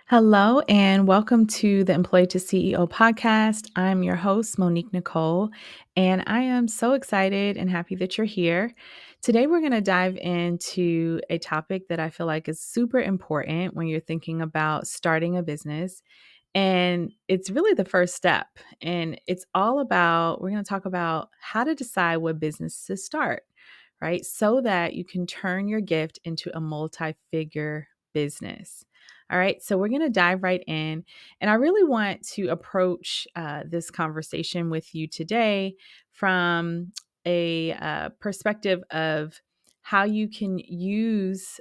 Hello, and welcome to the Employee to CEO podcast. I'm your host, Monique Nicole, and I am so excited and happy that you're here. Today, we're going to dive into a topic that I feel like is super important when you're thinking about starting a business. And it's really the first step. And it's all about, we're going to talk about how to decide what business to start, right? So that you can turn your gift into a multi figure business. All right, so we're going to dive right in. And I really want to approach this conversation with you today from a perspective of how you can use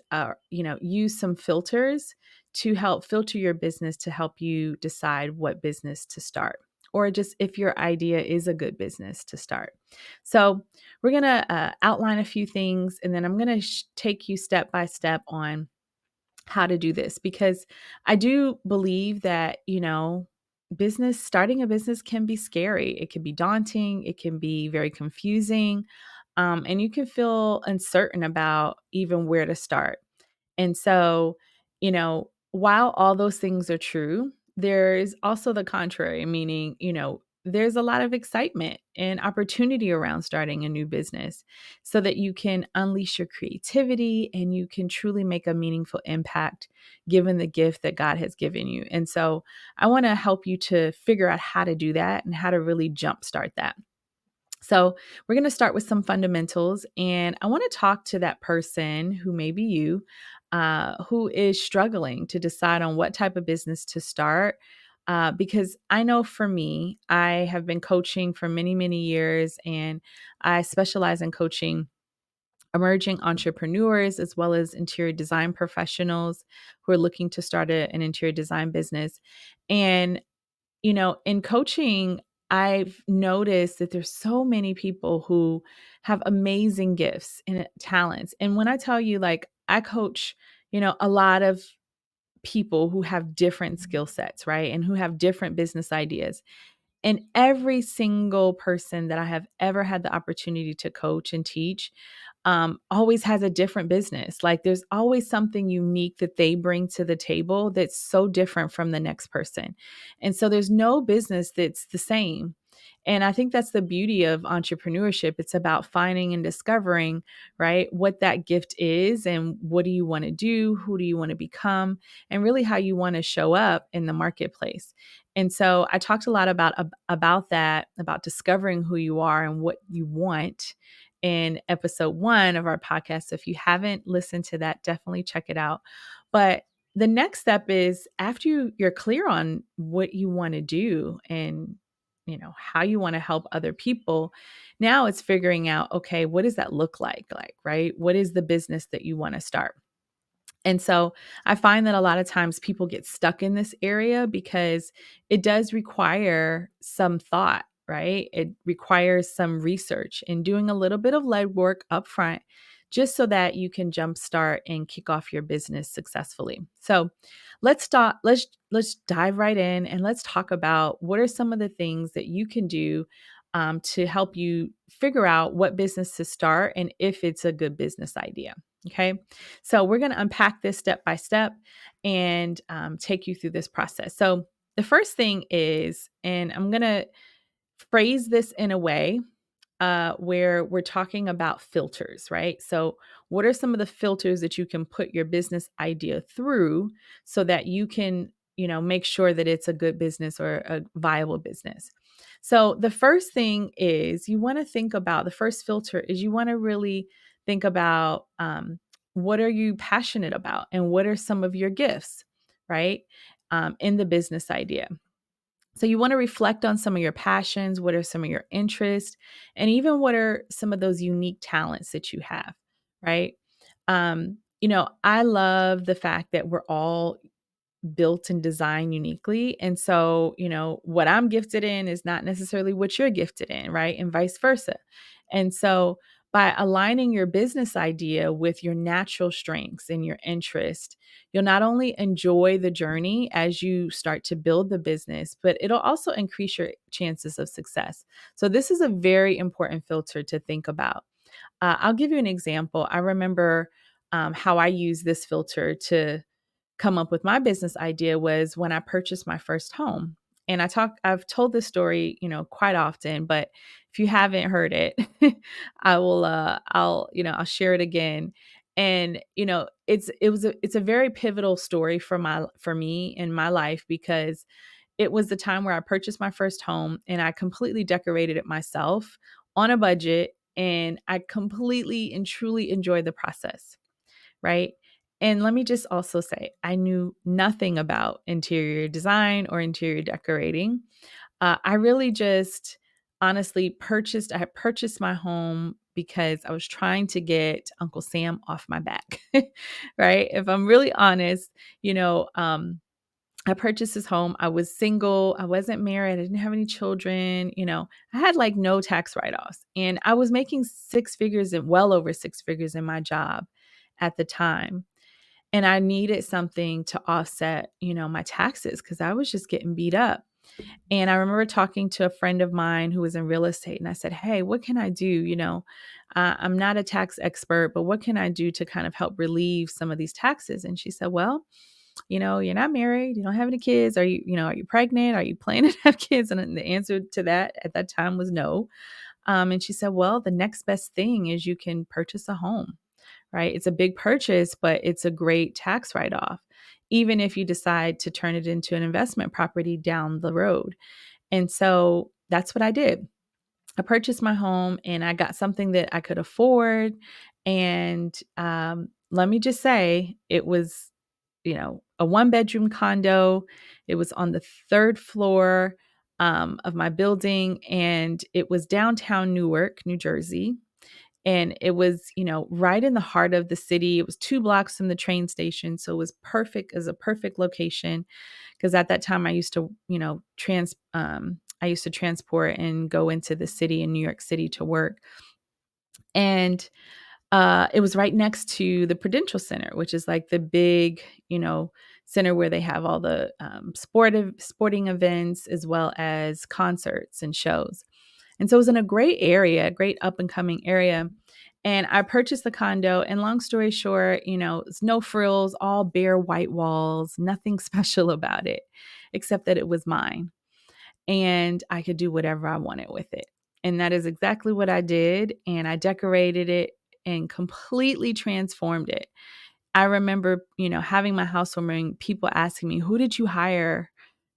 some filters to help filter your business to help you decide what business to start, or just if your idea is a good business to start. So, we're going to outline a few things, and then I'm going to take you step by step on how to do this because I do believe that, starting a business can be scary. It can be daunting. It can be very confusing. And you can feel uncertain about even where to start. And so, while all those things are true, there's also the contrary, meaning, there's a lot of excitement and opportunity around starting a new business so that you can unleash your creativity and you can truly make a meaningful impact given the gift that God has given you. And so I want to help you to figure out how to do that and how to really jumpstart that. So, we're going to start with some fundamentals, and I want to talk to that person who may be you, who is struggling to decide on what type of business to start. Because I know for me, I have been coaching for many, many years, and I specialize in coaching emerging entrepreneurs as well as interior design professionals who are looking to start an interior design business. And in coaching, I've noticed that there's so many people who have amazing gifts and talents. And when I tell you, like, I coach, a lot of people who have different skill sets, right? And who have different business ideas. And every single person that I have ever had the opportunity to coach and teach always has a different business. Like there's always something unique that they bring to the table that's so different from the next person. And so there's no business that's the same. And I think that's the beauty of entrepreneurship. It's about finding and discovering, right, what that gift is and what do you want to do? Who do you want to become? And really how you want to show up in the marketplace. And so I talked a lot about that, about discovering who you are and what you want in episode 1 of our podcast. So if you haven't listened to that, definitely check it out. But the next step is after you're clear on what you want to do and how you want to help other people. Now it's figuring out, okay, what does that look like? Like, right? What is the business that you want to start? And so I find that a lot of times people get stuck in this area because it does require some thought, right? It requires some research and doing a little bit of legwork up front just so that you can jumpstart and kick off your business successfully. So let's dive right in and let's talk about what are some of the things that you can do to help you figure out what business to start and if it's a good business idea. Okay. So we're going to unpack this step by step and take you through this process. So the first thing is, and I'm going to phrase this in a way where we're talking about filters, right? So, what are some of the filters that you can put your business idea through so that you can, make sure that it's a good business or a viable business? So, the first thing is you want to think about the first filter is you want to really think about what are you passionate about and what are some of your gifts, right? In the business idea. So you want to reflect on some of your passions, what are some of your interests, and even what are some of those unique talents that you have, right? I love the fact that we're all built and designed uniquely. And so, what I'm gifted in is not necessarily what you're gifted in, right? And vice versa. And so, by aligning your business idea with your natural strengths and your interest, you'll not only enjoy the journey as you start to build the business, but it'll also increase your chances of success. So, this is a very important filter to think about. I'll give you an example. I remember how I use this filter to come up with my business idea was when I purchased my first home. And I've told this story, quite often, but if you haven't heard it, I'll share it again. And, it's a very pivotal story for me in my life, because it was the time where I purchased my first home and I completely decorated it myself on a budget. And I completely and truly enjoyed the process. Right. And let me just also say, I knew nothing about interior design or interior decorating. I really just honestly I had purchased my home because I was trying to get Uncle Sam off my back. Right. If I'm really honest, I purchased this home. I was single. I wasn't married. I didn't have any children. I had like no tax write offs. And I was making six figures and well over six figures in my job at the time. And I needed something to offset, my taxes, because I was just getting beat up. And I remember talking to a friend of mine who was in real estate. And I said, "Hey, what can I do? I'm not a tax expert, but what can I do to kind of help relieve some of these taxes?" And she said, "Well, you're not married, you don't have any kids. Are you pregnant? Are you planning to have kids?" And the answer to that at that time was no. And she said, "Well, the next best thing is you can purchase a home, right? It's a big purchase, but it's a great tax write off, even if you decide to turn it into an investment property down the road." And so that's what I did. I purchased my home and I got something that I could afford. And let me just say, it was a one-bedroom condo. It was on the third floor of my building, and it was downtown Newark, New Jersey. And it was, right in the heart of the city. It was 2 blocks from the train station, so it was perfect as a perfect location. Because at that time, I used to, I used to transport and go into the city in New York City to work, and it was right next to the Prudential Center, which is like the big, center where they have all the sporting events as well as concerts and shows. And so it was in a great area, great up and coming area. And I purchased the condo. And long story short, it's no frills, all bare white walls, nothing special about it, except that it was mine and I could do whatever I wanted with it. And that is exactly what I did. And I decorated it and completely transformed it. I remember, having my housewarming, people asking me, "Who did you hire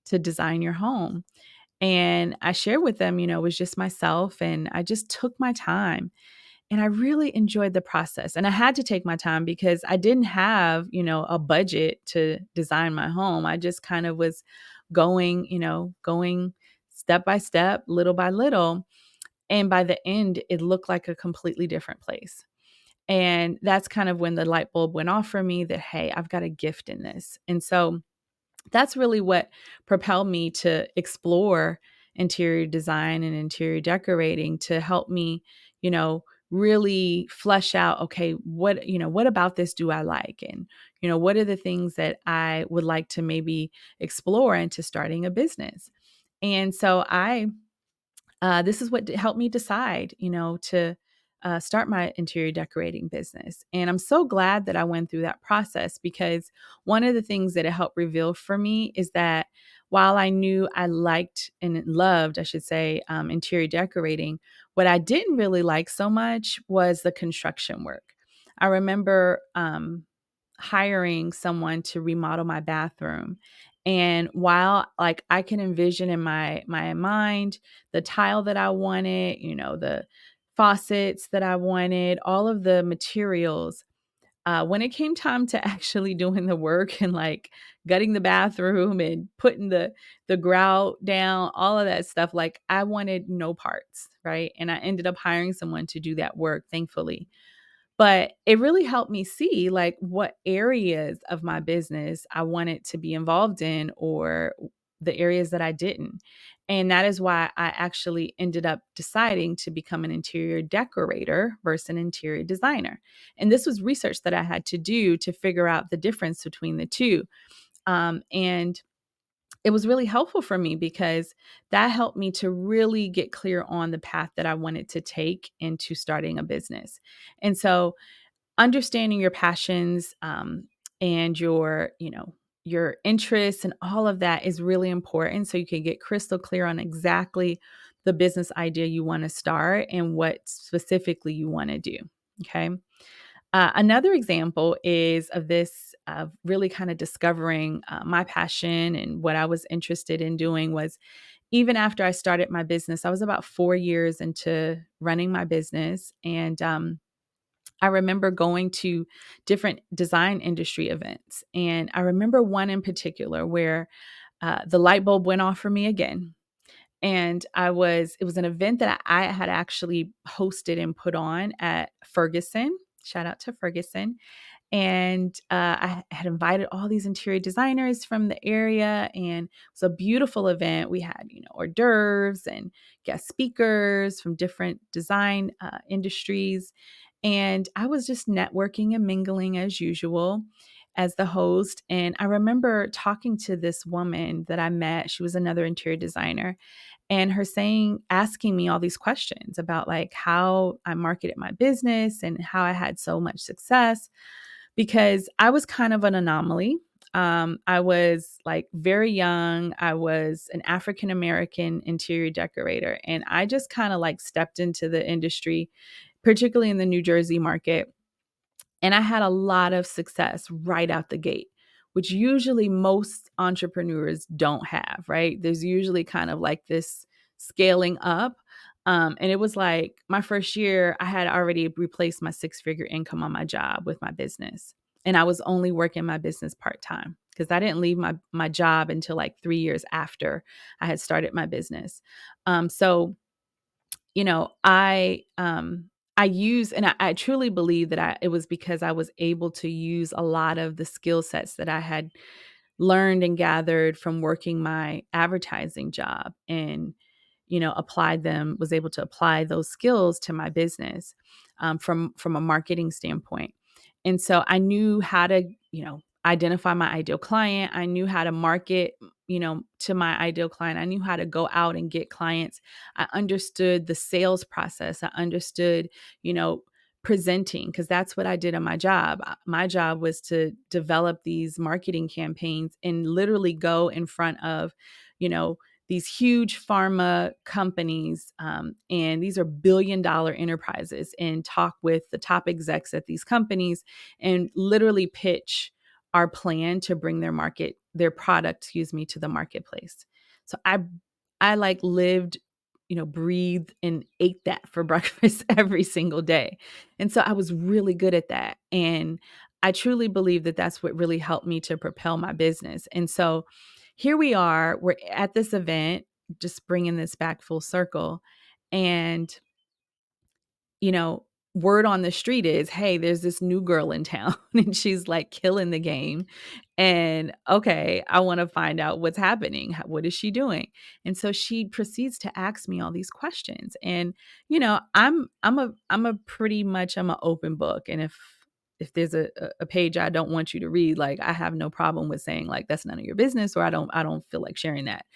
to design your home?" And I shared with them, it was just myself, and I just took my time. And I really enjoyed the process. And I had to take my time because I didn't have, a budget to design my home. I just kind of was going step by step, little by little. And by the end, it looked like a completely different place. And that's kind of when the light bulb went off for me that, hey, I've got a gift in this. And so that's really what propelled me to explore interior design and interior decorating to help me, you know, really flesh out, okay, what about this do I like? And, what are the things that I would like to maybe explore into starting a business? And so this is what helped me decide, to start my interior decorating business. And I'm so glad that I went through that process, because one of the things that it helped reveal for me is that while I knew I liked and loved, I should say, interior decorating, what I didn't really like so much was the construction work. I remember hiring someone to remodel my bathroom. And while like I can envision in my mind the tile that I wanted, the faucets that I wanted, all of the materials, when it came time to actually doing the work and like gutting the bathroom and putting the grout down, all of that stuff, like I wanted no parts, right? And I ended up hiring someone to do that work, thankfully. But it really helped me see like what areas of my business I wanted to be involved in, or the areas that I didn't. And that is why I actually ended up deciding to become an interior decorator versus an interior designer. And this was research that I had to do to figure out the difference between the two. And it was really helpful for me because that helped me to really get clear on the path that I wanted to take into starting a business. And so understanding your passions, and your interests and all of that is really important, so you can get crystal clear on exactly the business idea you want to start and what specifically you want to do. Okay. Another example is of this really kind of discovering my passion and what I was interested in doing was even after I started my business. I was about 4 years into running my business. And I remember going to different design industry events. And I remember one in particular where the light bulb went off for me again. And it was an event that I had actually hosted and put on at Ferguson. Shout out to Ferguson. And I had invited all these interior designers from the area, and it was a beautiful event. We had, hors d'oeuvres and guest speakers from different design industries. And I was just networking and mingling as usual as the host. And I remember talking to this woman that I met. She was another interior designer, and her asking me all these questions about like how I marketed my business and how I had so much success, because I was kind of an anomaly. I was like very young. I was an African American interior decorator, and I just kind of like stepped into the industry, particularly in the New Jersey market. And I had a lot of success right out the gate, which usually most entrepreneurs don't have, right? There's usually kind of like this scaling up. And it was like my first year, I had already replaced my six-figure income on my job with my business. And I was only working my business part-time because I didn't leave my job until like 3 years after I had started my business. So you know, I use, and I truly believe that it was because I was able to use a lot of the skill sets that I had learned and gathered from working my advertising job, and was able to apply those skills to my business, from a marketing standpoint. And so I knew how to identify my ideal client. I knew how to market to my ideal client. I knew how to go out and get clients. I understood the sales process. I understood you know presenting, because that's what I did on my job. My job was to develop these marketing campaigns and literally go in front of, you know, these huge pharma companies, and these are billion-dollar enterprises, and talk with the top execs at these companies and literally pitch our plan to bring their product, to the marketplace. So I like lived, breathed and ate that for breakfast every single day. And so I was really good at that. And I truly believe that that's what really helped me to propel my business. And so here we are, we're at this event, just bringing this back full circle. And you know, word on the street is, hey, there's this new girl in town and she's like killing the game. And okay, I want to find out what's happening. What is she doing? And so she proceeds to ask me all these questions. And, I'm an open book. And if there's a page I don't want you to read, like I have no problem with saying like that's none of your business, or I don't feel like sharing that.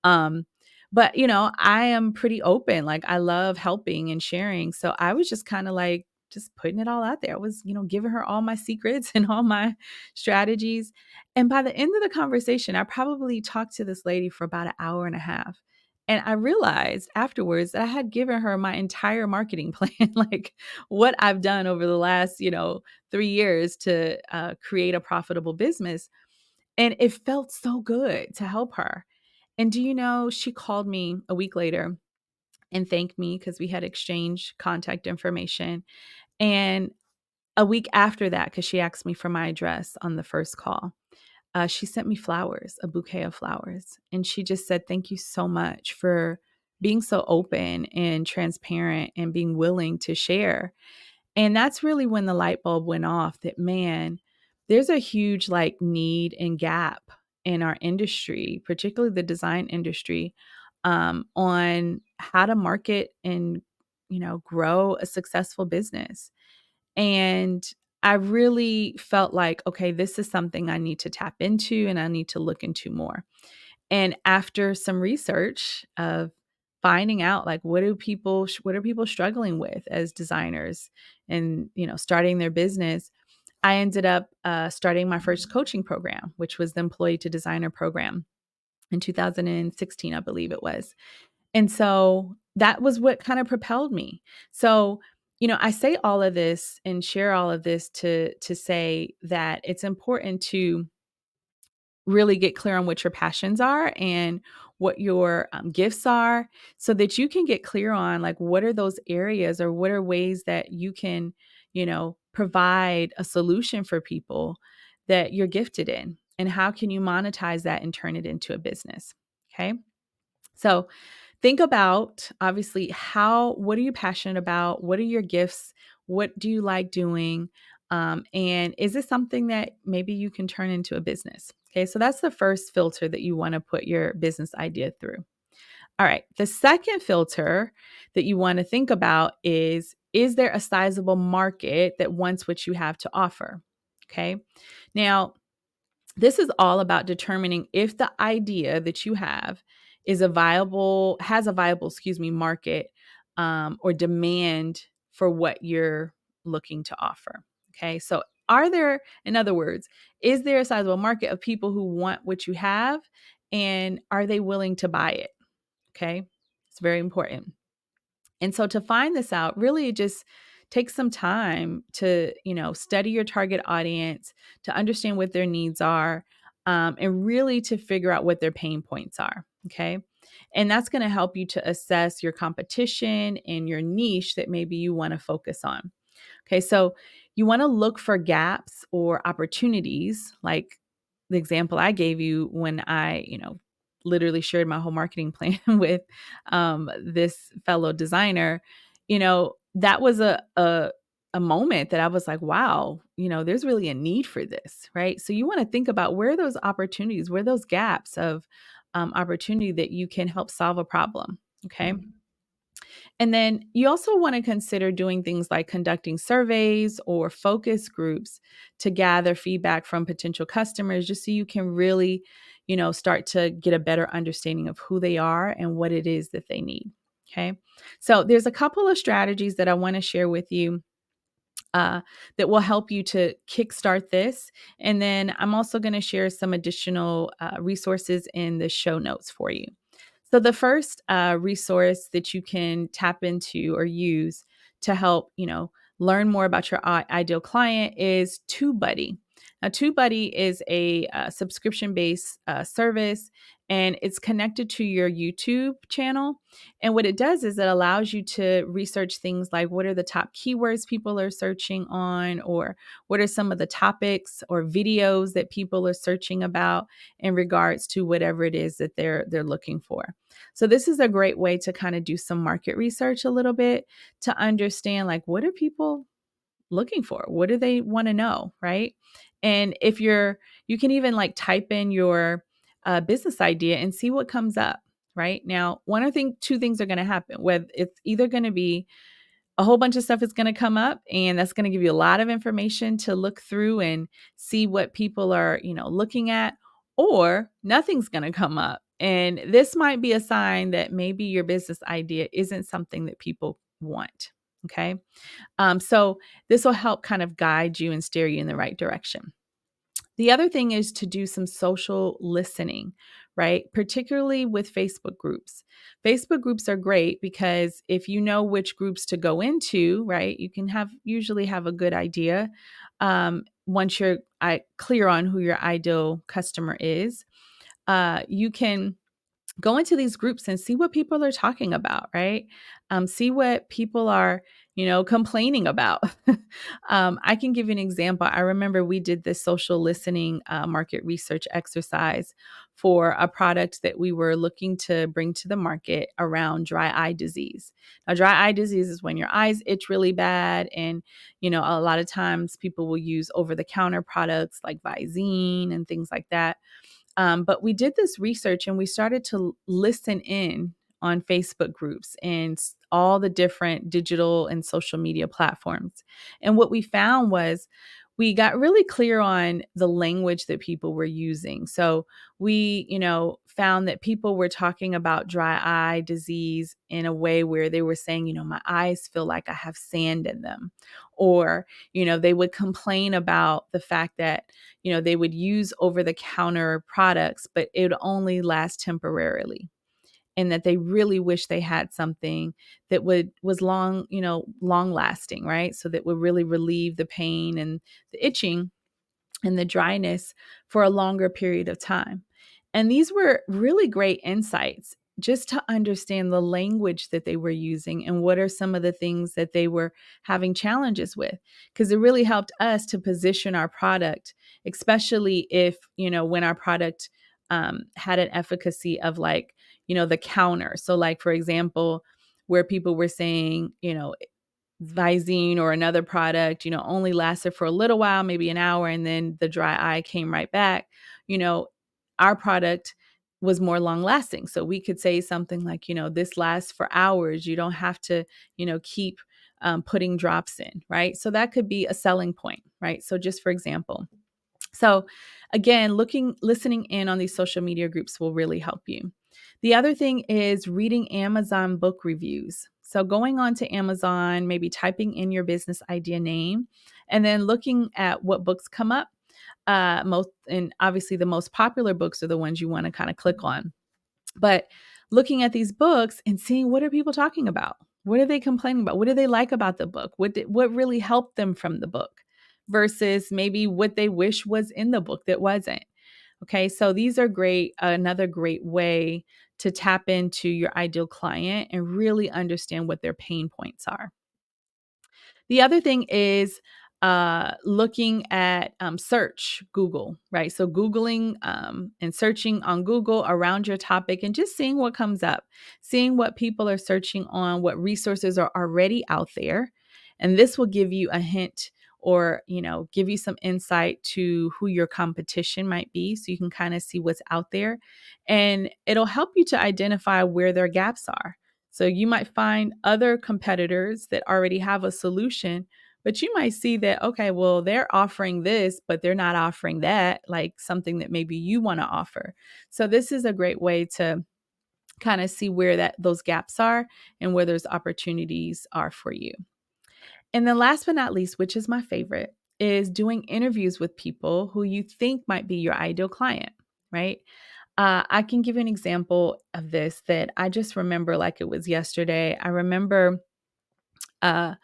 Um, but, I am pretty open. Like I love helping and sharing. So I was just kind of like just putting it all out there. I was, giving her all my secrets and all my strategies. And by the end of the conversation, I probably talked to this lady for about an hour and a half. And I realized afterwards that I had given her my entire marketing plan, like what I've done over the last, 3 years to create a profitable business. And it felt so good to help her. And do you know, she called me a week later and thanked me because we had exchanged contact information. And a week after that, because she asked me for my address on the first call, she sent me flowers, a bouquet of flowers. And she just said, thank you so much for being so open and transparent and being willing to share. And that's really when the light bulb went off that, man, there's a huge like need and gap in our industry, particularly the design industry, on how to market and, grow a successful business. And I really felt like, okay, this is something I need to tap into and I need to look into more. And after some research of finding out like what are people struggling with as designers and, starting their business, I ended up starting my first coaching program, which was the Employee to Designer program in 2016, I believe it was. And so that was what kind of propelled me. So, I say all of this and share all of this to say that it's important to really get clear on what your passions are and what your gifts are, so that you can get clear on like what are those areas or what are ways that you can provide a solution for people that you're gifted in, and how can you monetize that and turn it into a business. Okay, so think about, obviously, what are you passionate about? What are your gifts? What do you like doing? And is this something that maybe you can turn into a business? Okay, so that's the first filter that you want to put your business idea through. All right, the second filter that you want to think about is there a sizable market that wants what you have to offer? Okay, now this is all about determining if the idea that you have has a viable, market, or demand for what you're looking to offer. Okay. So in other words, is there a sizable market of people who want what you have, and are they willing to buy it? Okay. It's very important. And so to find this out, really just take some time to, study your target audience, to understand what their needs are, and really to figure out what their pain points are. Okay. And that's going to help you to assess your competition and your niche that maybe you want to focus on. Okay, so you want to look for gaps or opportunities, like the example I gave you when I, literally shared my whole marketing plan with this fellow designer. That was a moment that I was like, wow, there's really a need for this, right? So you want to think about where are those opportunities, where are those gaps of opportunity that you can help solve a problem. Okay. And then you also want to consider doing things like conducting surveys or focus groups to gather feedback from potential customers, just so you can really, start to get a better understanding of who they are and what it is that they need. Okay. So there's a couple of strategies that I want to share with you that will help you to kickstart this. And then I'm also going to share some additional resources in the show notes for you. So the first resource that you can tap into or use to help, learn more about your ideal client is TubeBuddy. Now, TubeBuddy is a subscription-based service, and it's connected to your YouTube channel. And what it does is it allows you to research things like what are the top keywords people are searching on, or what are some of the topics or videos that people are searching about in regards to whatever it is that they're looking for. So this is a great way to kind of do some market research a little bit, to understand like what are people looking for? What do they want to know, right? And you can even like type in your business idea and see what comes up. Right now, two things are going to happen. Whether it's either going to be a whole bunch of stuff is going to come up, and that's going to give you a lot of information to look through and see what people are, looking at, or nothing's going to come up. And this might be a sign that maybe your business idea isn't something that people want. Okay. So this will help kind of guide you and steer you in the right direction. The other thing is to do some social listening, right? Particularly with Facebook groups. Facebook groups are great because if you know which groups to go into, right, you can usually have a good idea once you're clear on who your ideal customer is. You can go into these groups and see what people are talking about, right? See what people are, complaining about. I can give you an example. I remember we did this social listening market research exercise for a product that we were looking to bring to the market around dry eye disease. Now, dry eye disease is when your eyes itch really bad. And, a lot of times people will use over-the-counter products like Visine and things like that. But we did this research and we started to listen in on Facebook groups and all the different digital and social media platforms. And what we found was we got really clear on the language that people were using. So we, found that people were talking about dry eye disease in a way where they were saying, my eyes feel like I have sand in them. Or, they would complain about the fact that, they would use over the counter products, but it would only last temporarily. And that they really wish they had something that was long lasting, right? So that would really relieve the pain and the itching and the dryness for a longer period of time. And these were really great insights just to understand the language that they were using and what are some of the things that they were having challenges with. Because it really helped us to position our product, especially if, when our product had an efficacy of like, the counter. So, like, for example, where people were saying, Visine or another product, only lasted for a little while, maybe an hour, and then the dry eye came right back. You know, our product was more long lasting. So we could say something like, this lasts for hours. You don't have to, keep putting drops in, right? So that could be a selling point, right? So just for example. So again, listening in on these social media groups will really help you. The other thing is reading Amazon book reviews. So going on to Amazon, maybe typing in your business idea name, and then looking at what books come up. And obviously the most popular books are the ones you want to kind of click on. But looking at these books and seeing what are people talking about? What are they complaining about? What do they like about the book? What really helped them from the book versus maybe what they wish was in the book that wasn't. Okay, so these are great, another great way to tap into your ideal client and really understand what their pain points are. The other thing is looking at search Google, right? So Googling and searching on Google around your topic and just seeing what comes up, seeing what people are searching on, what resources are already out there. And this will give you a hint or, give you some insight to who your competition might be. So you can kind of see what's out there and it'll help you to identify where their gaps are. So you might find other competitors that already have a solution, but you might see that, okay, well, they're offering this, but they're not offering that, like something that maybe you want to offer. So this is a great way to kind of see where those gaps are and where those opportunities are for you. And then last but not least, which is my favorite, is doing interviews with people who you think might be your ideal client, right? I can give you an example of this that I just remember like it was yesterday. I remember uh,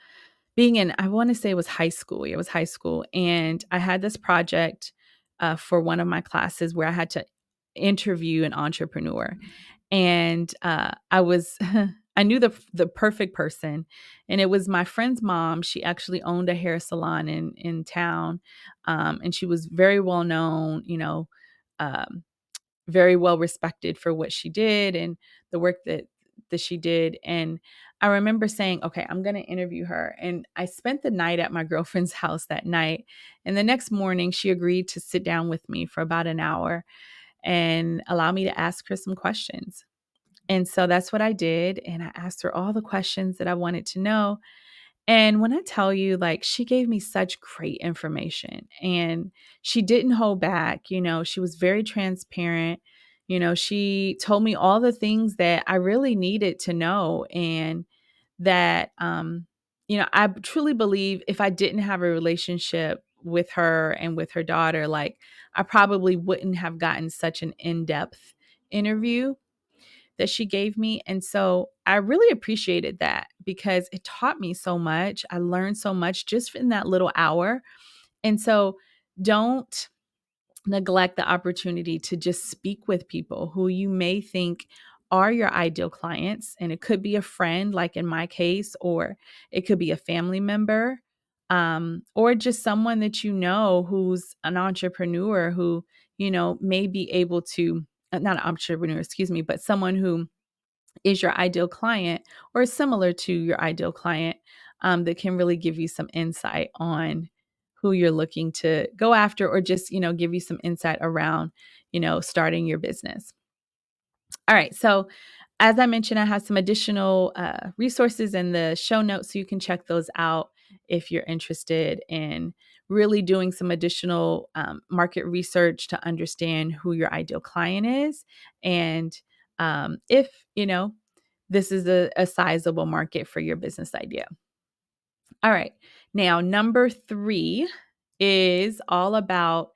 being in, I want to say it was high school. It was high school. And I had this project for one of my classes where I had to interview an entrepreneur. And I was, I knew the perfect person. And it was my friend's mom. She actually owned a hair salon in town. And she was very well known, um, very well respected for what she did and the work that she did. And I remember saying, okay, I'm going to interview her. And I spent the night at my girlfriend's house that night. And the next morning, she agreed to sit down with me for about an hour and allow me to ask her some questions. And so that's what I did. And I asked her all the questions that I wanted to know. And when I tell you, like, she gave me such great information and she didn't hold back, she was very transparent. She told me all the things that I really needed to know. And that, I truly believe if I didn't have a relationship with her and with her daughter, like, I probably wouldn't have gotten such an in depth interview that she gave me. And so I really appreciated that because it taught me so much. I learned so much just in that little hour. And so don't neglect the opportunity to just speak with people who you may think are your ideal clients. And it could be a friend, like in my case, or it could be a family member, or just someone that who's an entrepreneur who, may be able to, not an entrepreneur, excuse me, but someone who is your ideal client or similar to your ideal client, that can really give you some insight on who you're looking to go after or just, give you some insight around, starting your business. All right. So as I mentioned, I have some additional resources in the show notes so you can check those out if you're interested in really doing some additional market research to understand who your ideal client is, and if this is a sizable market for your business idea. All right. Now, number 3 is all about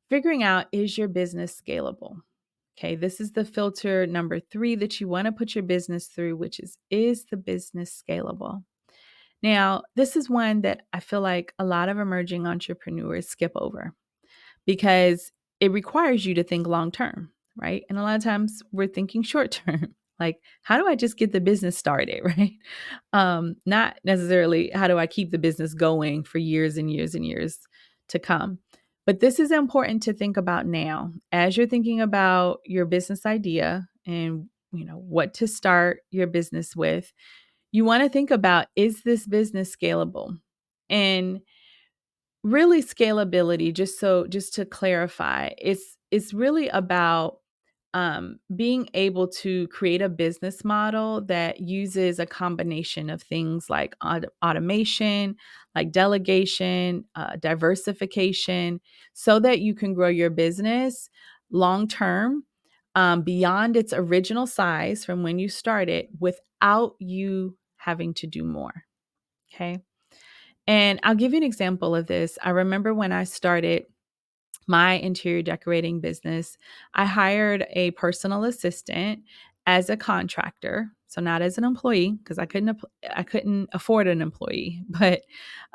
figuring out, is your business scalable? Okay, this is the filter number 3 that you want to put your business through, which is the business scalable? Now, this is one that I feel like a lot of emerging entrepreneurs skip over because it requires you to think long term, right? And a lot of times we're thinking short term, like, how do I just get the business started, right? Not necessarily how do I keep the business going for years and years and years to come. But this is important to think about now as you're thinking about your business idea and what to start your business with. You want to think about, is this business scalable? And really, scalability, just to clarify, it's really about being able to create a business model that uses a combination of things like automation, like delegation, diversification, so that you can grow your business long term, beyond its original size from when you started, without you having to do more. Okay. And I'll give you an example of this. I remember when I started my interior decorating business, I hired a personal assistant as a contractor, so not as an employee because I couldn't afford an employee, but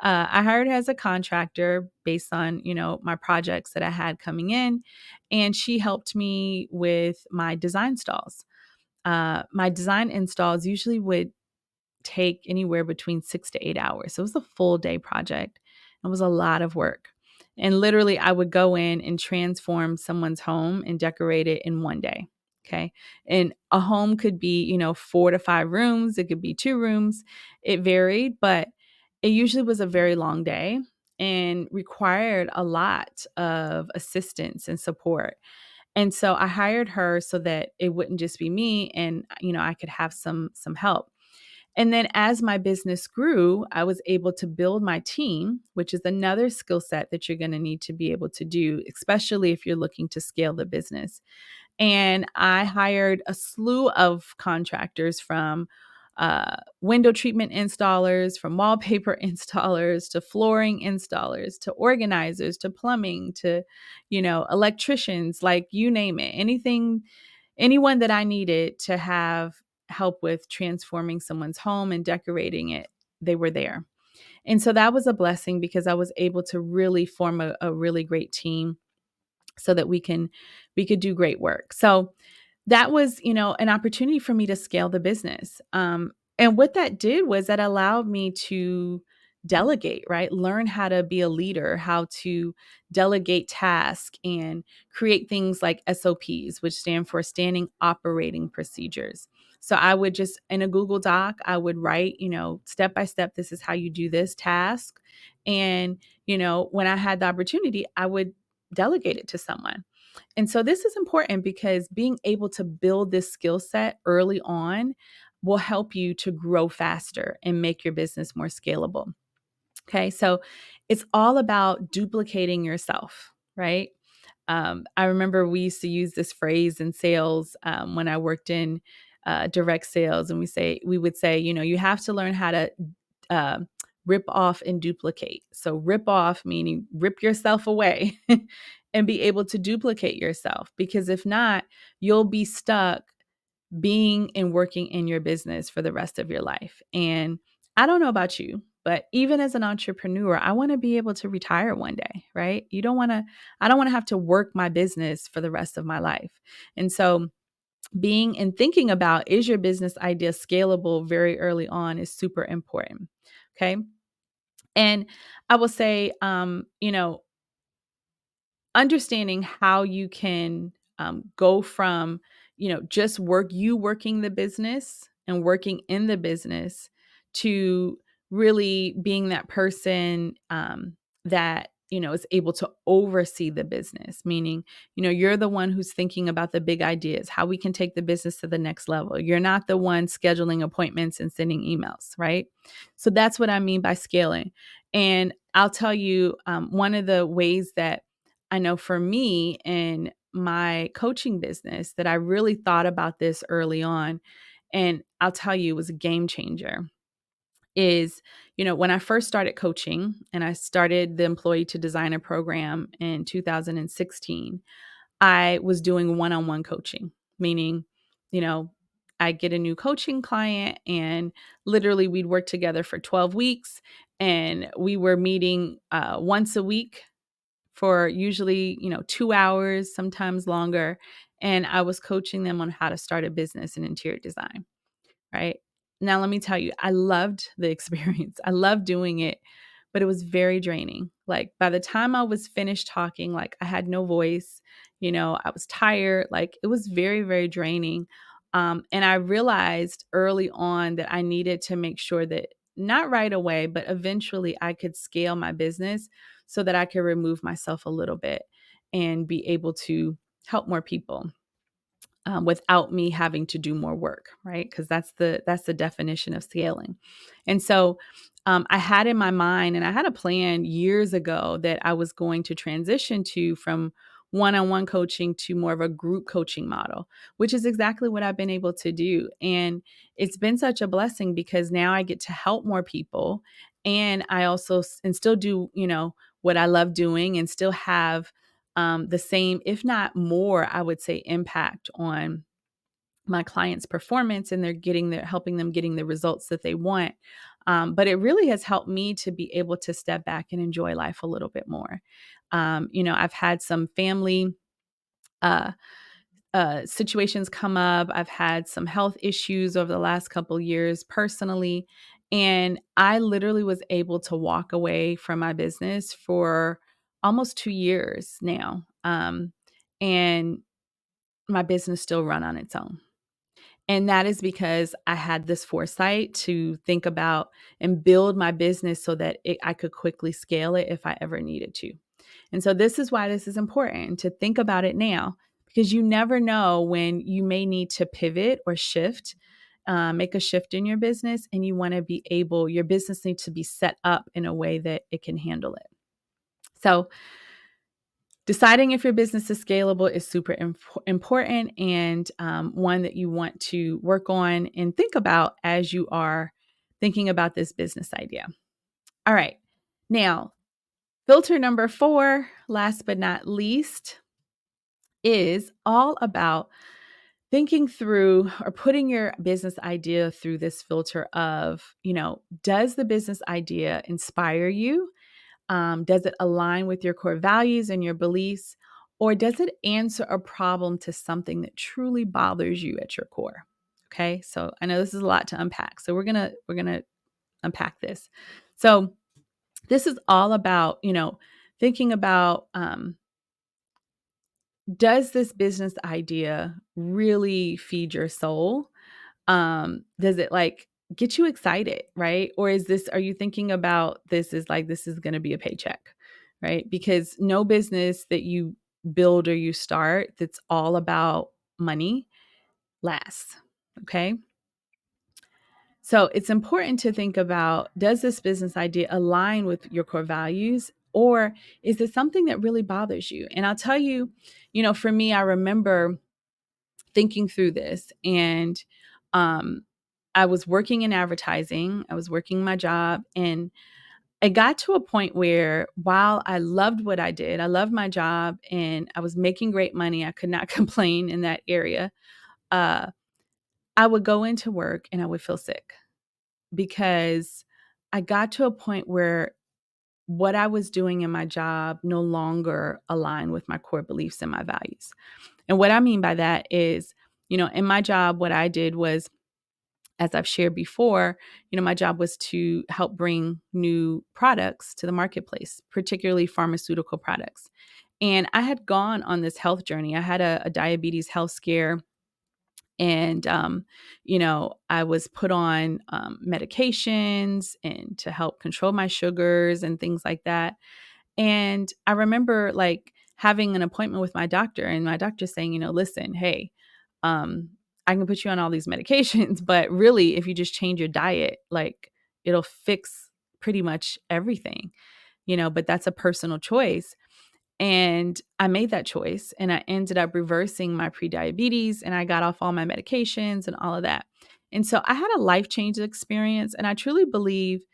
I hired her as a contractor based on my projects that I had coming in, and she helped me with my design installs. My design installs usually would take anywhere between 6 to 8 hours. So it was a full day project. It was a lot of work. And literally, I would go in and transform someone's home and decorate it in one day. Okay. And a home could be, 4 to 5 rooms. It could be 2 rooms. It varied, but it usually was a very long day and required a lot of assistance and support. And so I hired her so that it wouldn't just be me, and I could have some help. And then as my business grew, I was able to build my team, which is another skill set that you're going to need to be able to do, especially if you're looking to scale the business. And I hired a slew of contractors, from window treatment installers, from wallpaper installers, to flooring installers, to organizers, to plumbing, to, electricians, like you name it, anyone that I needed to have help with transforming someone's home and decorating it, they were there. And so that was a blessing because I was able to really form a really great team so that we could do great work. So that was, an opportunity for me to scale the business. And what that did was that allowed me to delegate, right? Learn how to be a leader, how to delegate tasks and create things like SOPs, which stand for standing operating procedures. So I would just, in a Google Doc, I would write, step by step, this is how you do this task. And, when I had the opportunity, I would delegate it to someone. And so this is important because being able to build this skill set early on will help you to grow faster and make your business more scalable. Okay, so it's all about duplicating yourself, right? I remember we used to use this phrase in sales when I worked in direct sales, and we would say, you have to learn how to uh, rip off and duplicate. So rip off meaning rip yourself away and be able to duplicate yourself, because if not, you'll be stuck being and working in your business for the rest of your life. And I don't know about you, but even as an entrepreneur, I want to be able to retire one day, right? I don't want to have to work my business for the rest of my life. And so being and thinking about, is your business idea scalable very early on, is super important. Okay. And I will say, understanding how you can go from just working the business and working in the business, to really being that person that is able to oversee the business, meaning you're the one who's thinking about the big ideas, how we can take the business to the next level. You're not the one scheduling appointments and sending emails, right? So that's what I mean by scaling. And I'll tell you, one of the ways that I know for me in my coaching business that I really thought about this early on, and I'll tell you, it was a game changer is, when I first started coaching and I started the Employee to Designer program in 2016, I was doing one-on-one coaching, meaning, you know, I get a new coaching client and literally we'd work together for 12 weeks and we were meeting once a week for usually, 2 hours, sometimes longer. And I was coaching them on how to start a business in interior design. Right? Now, let me tell you, I loved the experience. I loved doing it, but it was very draining. Like by the time I was finished talking, like I had no voice, I was tired. Like it was very, very draining. And I realized early on that I needed to make sure that not right away, but eventually I could scale my business so that I could remove myself a little bit and be able to help more people without me having to do more work, right? Because that's the definition of scaling. And so I had in my mind, and I had a plan years ago that I was going to transition to from one-on-one coaching to more of a group coaching model, which is exactly what I've been able to do. And it's been such a blessing because now I get to help more people, and I also and still do what I love doing, and still have the same, if not more, I would say, impact on my clients' performance, and they're helping them getting the results that they want. But it really has helped me to be able to step back and enjoy life a little bit more. I've had some family uh, situations come up. I've had some health issues over the last couple years personally, and I literally was able to walk away from my business for almost 2 years now, and my business still run on its own. And that is because I had this foresight to think about and build my business so that I could quickly scale it if I ever needed to. And so this is why this is important to think about it now, because you never know when you may need to pivot or shift, make a shift in your business, and your business needs to be set up in a way that it can handle it. So deciding if your business is scalable is super important, and one that you want to work on and think about as you are thinking about this business idea. All right. Now, filter number 4, last but not least, is all about thinking through or putting your business idea through this filter of, does the business idea inspire you? Does it align with your core values and your beliefs? Or does it answer a problem to something that truly bothers you at your core? Okay. So I know this is a lot to unpack. So we're gonna unpack this. So this is all about, thinking about does this business idea really feed your soul? Does it get you excited, right? Or are you thinking about this as like this is going to be a paycheck, right? Because no business that you build or you start that's all about money lasts. Okay. So it's important to think about, does this business idea align with your core values, or is it something that really bothers you? And I'll tell you, for me, I remember thinking through this, and um I was working in advertising. I was working my job, and it got to a point where while I loved what I did, I loved my job and I was making great money, I could not complain in that area. Uh I would go into work and I would feel sick because I got to a point where what I was doing in my job no longer aligned with my core beliefs and my values. And what I mean by that is, in my job, what I did was, as I've shared before, my job was to help bring new products to the marketplace, particularly pharmaceutical products. And I had gone on this health journey. I had a diabetes health scare. And, I was put on medications and to help control my sugars and things like that. And I remember having an appointment with my doctor, and my doctor saying, listen, hey, I can put you on all these medications, but really, if you just change your diet, it'll fix pretty much everything. but that's a personal choice. And I made that choice and I ended up reversing my prediabetes and I got off all my medications and all of that. And so I had a life changing experience. And I truly believe,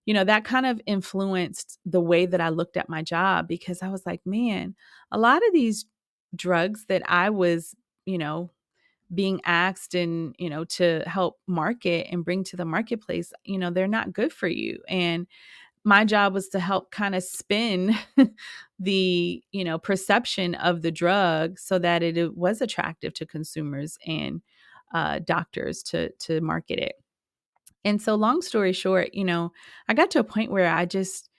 that kind of influenced the way that I looked at my job, because I was like, man, a lot of these drugs that I was, you know, being asked and, to help market and bring to the marketplace, they're not good for you. And my job was to help kind of spin the, perception of the drug so that it was attractive to consumers and doctors to market it. And so long story short, I got to a point where I just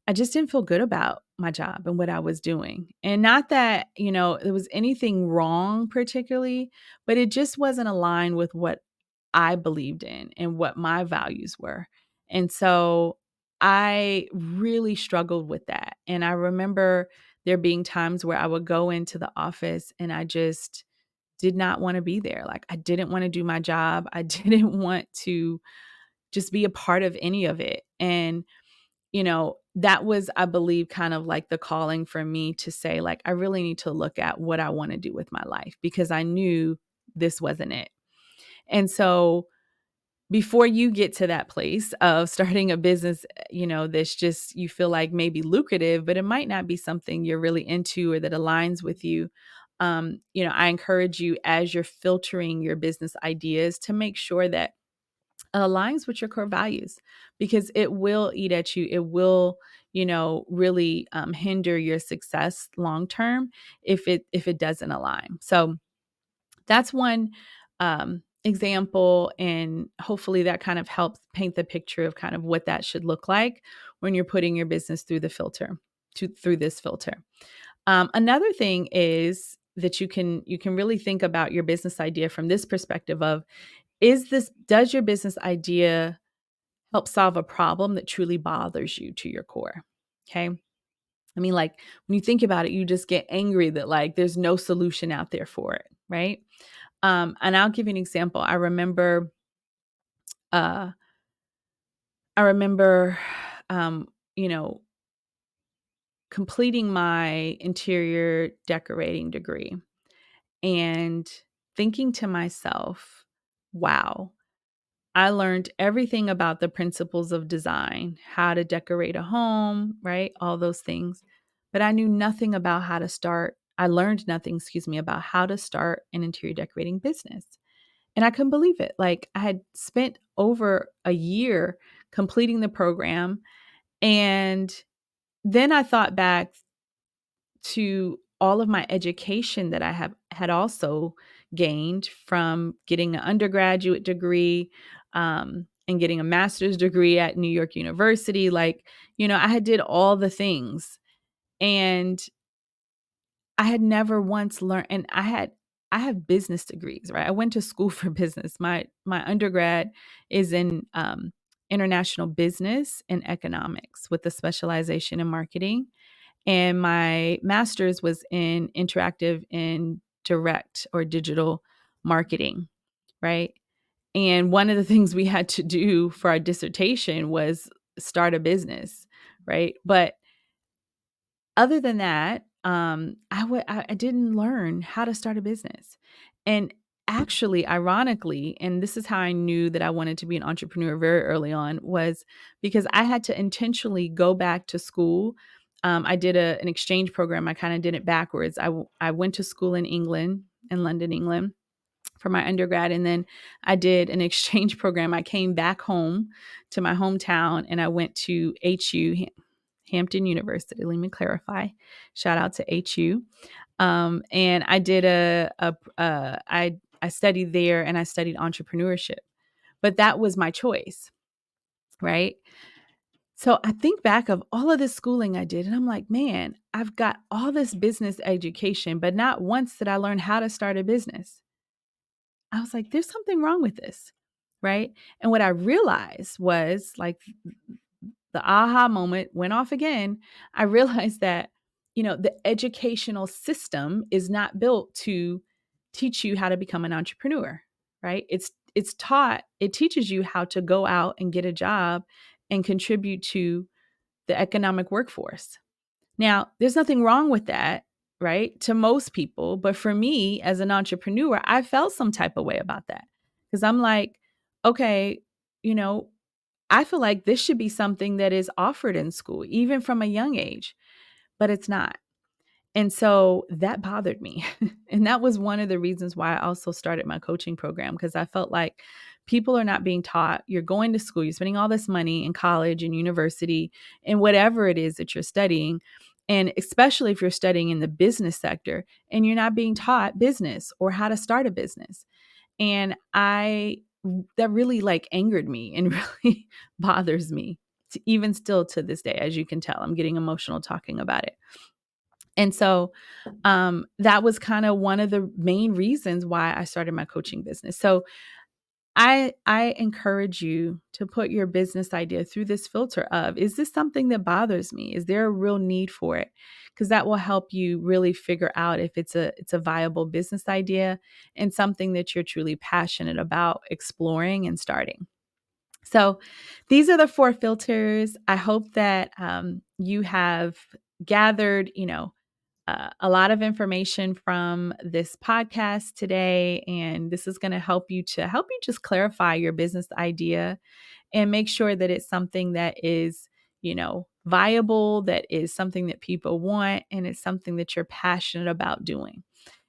didn't feel good about my job and what I was doing. And not that, there was anything wrong particularly, but it just wasn't aligned with what I believed in and what my values were. And so I really struggled with that. And I remember there being times where I would go into the office and I just did not want to be there. Like I didn't want to do my job. I didn't want to just be a part of any of it. And that was, I believe, kind of like the calling for me to say, like, I really need to look at what I want to do with my life, because I knew this wasn't it. And so before you get to that place of starting a business, that's just, you feel like maybe lucrative, but it might not be something you're really into or that aligns with you. I encourage you, as you're filtering your business ideas, to make sure that aligns with your core values, because it will eat at you. It will, really hinder your success long term if it doesn't align. So that's one example, and hopefully that kind of helps paint the picture of kind of what that should look like when you're putting your business through the filter, through this filter. Another thing is that you can really think about your business idea from this perspective of, does your business idea help solve a problem that truly bothers you to your core? Okay. I mean, like, when you think about it, you just get angry that, like, there's no solution out there for it, right? And I'll give you an example. Uh, I remember, um, you know, completing my interior decorating degree and thinking to myself, wow, I learned everything about the principles of design, how to decorate a home, right? All those things. But I knew nothing about how to start. I learned nothing, about how to start an interior decorating business. And I couldn't believe it. Like, I had spent over a year completing the program. And then I thought back to all of my education that I have had also gained from getting an undergraduate degree, and getting a master's degree at New York University. Like, I had did all the things, and I had never once learned. And I have business degrees, right? I went to school for business. My undergrad is in international business and economics with a specialization in marketing. And my master's was in interactive and direct or digital marketing, right? And one of the things we had to do for our dissertation was start a business, right? But other than that, I didn't learn how to start a business. And actually, ironically, and this is how I knew that I wanted to be an entrepreneur very early on, was because I had to intentionally go back to school. I did an exchange program. I kind of did it backwards. I went to school in England, in London, England, for my undergrad. And then I did an exchange program. I came back home to my hometown and I went to HU, Hampton University. Let me clarify. Shout out to HU. And I did I studied there, and I studied entrepreneurship, but that was my choice, right? So I think back of all of this schooling I did, and I'm like, man, I've got all this business education, but not once did I learn how to start a business. I was like, there's something wrong with this, right? And what I realized was, like, the aha moment went off again. I realized that, the educational system is not built to teach you how to become an entrepreneur, right? It teaches you how to go out and get a job and contribute to the economic workforce. Now, there's nothing wrong with that, right? To most people. But for me as an entrepreneur, I felt some type of way about that because I'm like, okay, you know, I feel like this should be something that is offered in school, even from a young age, but it's not. And so that bothered me. And that was one of the reasons why I also started my coaching program, because I felt like people are not being taught. You're going to school, you're spending all this money in college and university and whatever it is that you're studying. And especially if you're studying in the business sector and you're not being taught business or how to start a business. And that really like angered me and really bothers me even still to this day. As you can tell, I'm getting emotional talking about it. And so that was kind of one of the main reasons why I started my coaching business. So I encourage you to put your business idea through this filter of, is this something that bothers me? Is there a real need for it? Because that will help you really figure out if it's a viable business idea and something that you're truly passionate about exploring and starting. So these are the 4 filters. I hope that you have gathered, a lot of information from this podcast today, and this is going to help you just clarify your business idea and make sure that it's something that is, viable, that is something that people want, and it's something that you're passionate about doing.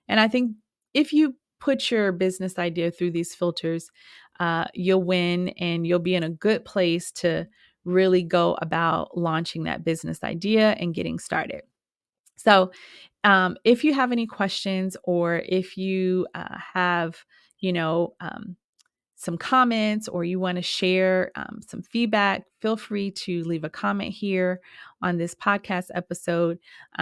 And I think if you put your business idea through these filters, you'll win and you'll be in a good place to really go about launching that business idea and getting started. So, if you have any questions or if you have, you know, um, some comments or you want to share some feedback, feel free to leave a comment here on this podcast episode.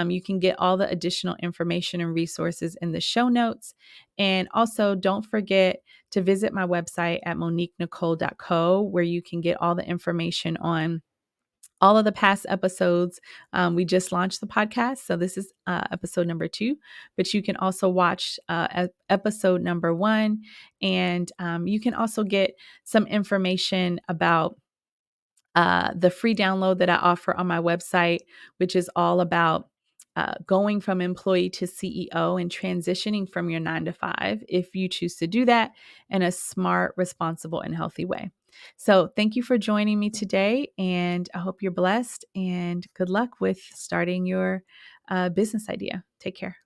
You can get all the additional information and resources in the show notes. And also, don't forget to visit my website at moniquenicole.co, where you can get all the information on all of the past episodes. We just launched the podcast, so this is episode number 2, but you can also watch episode number 1, and you can also get some information about the free download that I offer on my website, which is all about going from employee to CEO and transitioning from your 9 to 5 if you choose to do that in a smart, responsible, and healthy way. So, thank you for joining me today, and I hope you're blessed and good luck with starting your business idea. Take care.